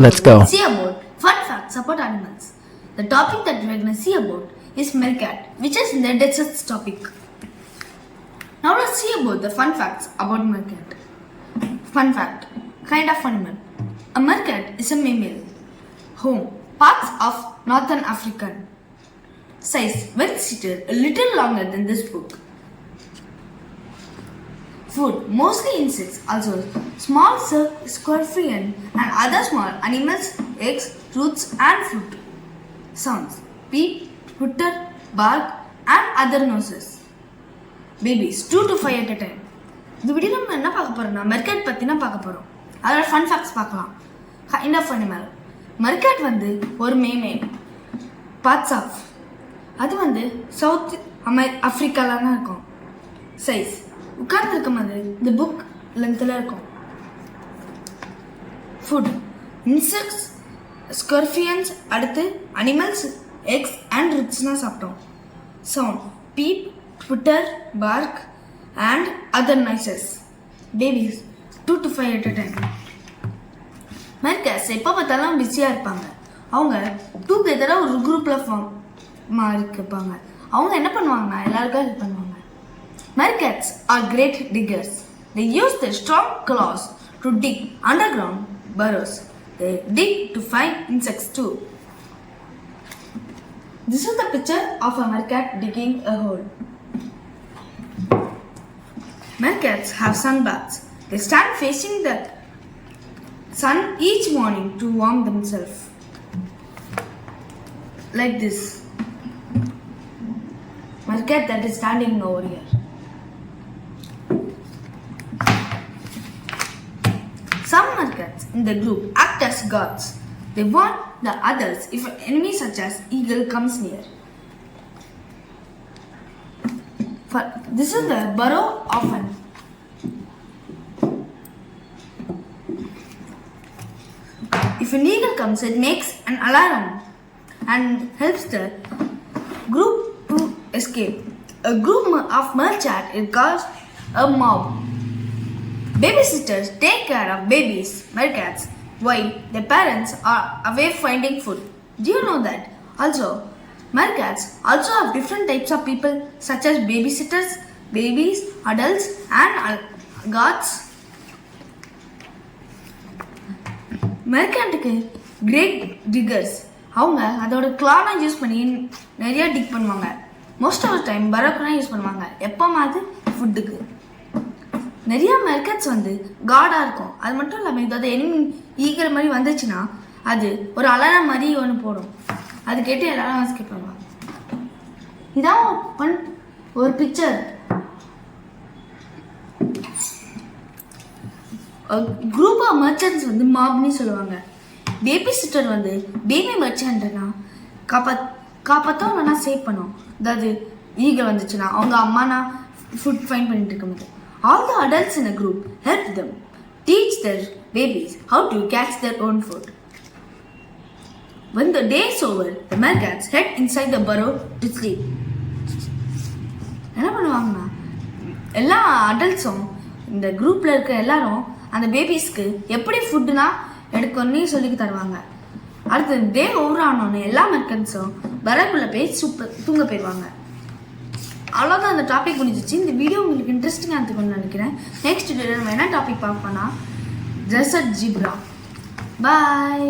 Let's go. See about fun facts about animals. The topic that we're going to see about is meerkat, which is in the deserts topic. Now let's see about the fun facts about meerkat. Fun fact, kind of animal. A meerkat is a mammal. Home, parts of northern African. Size, when seated, a little longer than this book. Food, mostly insects, also small scorpion and other small animals, eggs, roots and fruit. Sounds, peep, twitter, bark and other noises. Babies, 2 to 5 at a time. இந்த video நம்ம என்ன பார்க்க போறோம்னா மெர்கட் பத்தி தான் பார்க்க போறோம். அதோட ஃபன் ஃபேக்ட்ஸ் பார்க்கலாம். Kind of animal. மெர்கட் வந்து ஒரு மேமேல். பார்ட்ஸ் ஆஃப் அது வந்து சவுத் ஆப்பிரிக்கால தான் இருக்கும். சைஸ் உட்கார்ந்து இருக்கும்போது இந்த புக் லென்த்தில் இருக்கும். ஃபுட் இன்செக்ட்ஸ், ஸ்கார்பியன்ஸ், அடுத்து அனிமல்ஸ், எக்ஸ் அண்ட் ரிட்ஸ்னால் சாப்பிட்டோம். Sound beep, twitter, bark and other noises. Babies 2 to 5 at a time. மெர்கட்ஸ் எப்போ பார்த்தாலும் பிஸியாக இருப்பாங்க. அவங்க டுகெதராக ஒரு குரூப்பில் ஃபார்ம் இருப்பாங்க. அவங்க என்ன பண்ணுவாங்கன்னா எல்லாருக்கும் ஹெல்ப் பண்ணுவாங்க. Meerkats are great diggers. They use their strong claws to dig underground burrows. They dig to find insects too. This is the picture of a meerkat digging a hole. Meerkats have sun baths. They stand facing the sun each morning to warm themselves. Like this. Meerkat that is standing over here. Some meerkats in the group act as guards. They warn the others if an enemy such as eagle comes near. This is the burrow of an if an eagle comes, it makes an alarm and helps the group to escape. A group of meerkat is called a mob. Babysitters take care of babies, meerkats, while their parents are away finding food. Do you know that? Also, meerkats also have different types of people such as babysitters, babies, adults and guards. மெர்கட்டுக்கு great diggers. அவங்க அதோட கிளானை use பண்ணி நிறையா dig பண்ணுவாங்க. Most of the time பரோக்கெலாம் use பண்ணுவாங்க. எப்போமாவது ஃபுட்டுக்கு. நிறையா மெர்கட்ஸ் வந்து காடாக இருக்கும். அது மட்டும் இல்லாமல் ஏதாவது எனிமி ஈகிற மாதிரி வந்துச்சுன்னா அது ஒரு அலாரம் மாதிரி ஒன்று போடும். அது கேட்டு எல்லாரும் எஸ்கேப் பண்ணுவாங்க. இதான் ஒரு பிக்சர். குரூப் ஆஃப் மர்ச்சன்ட்ஸ் வந்து மாப்னு சொல்லுவாங்க. பேபி சிட்டர் வந்து பேபி மர்ச்சன்ட்னா காப்பாற்றோம் இல்லைனா சேவ் பண்ணோம். அதாவது ஈகிள் வந்துச்சுன்னா அவங்க அம்மானா ஃபுட் ஃபைன் பண்ணிட்டு இருக்கும்போது all the adults in a group help them teach their babies how to catch their own food. When the day is over, the meerkats head inside the burrow to sleep. என்ன பண்ணுவாங்கன்னா எல்லா அடல்ட்ஸும் இந்த குரூப்பில் இருக்க எல்லாரும் அந்த பேபிஸ்க்கு எப்படி ஃபுட்டுனா எடுக்கணும்னு சொல்லி தருவாங்க. அடுத்து டே ஓவர் ஆனோன்னு எல்லா மெர்கட்ஸும் பரக்குள்ளே போய் தூங்க போயிடுவாங்க. அவ்வளோதான் அந்த டாபிக் முடிஞ்சிச்சு. இந்த வீடியோ உங்களுக்கு இன்ட்ரெஸ்டிங்காக இருந்துக்குன்னு நினைக்கிறேன். நெக்ஸ்ட் வீடியோ நம்ம என்ன டாபிக் பார்ப்போம்னா டெசர்ட் ஜீப்ரா. பாய்.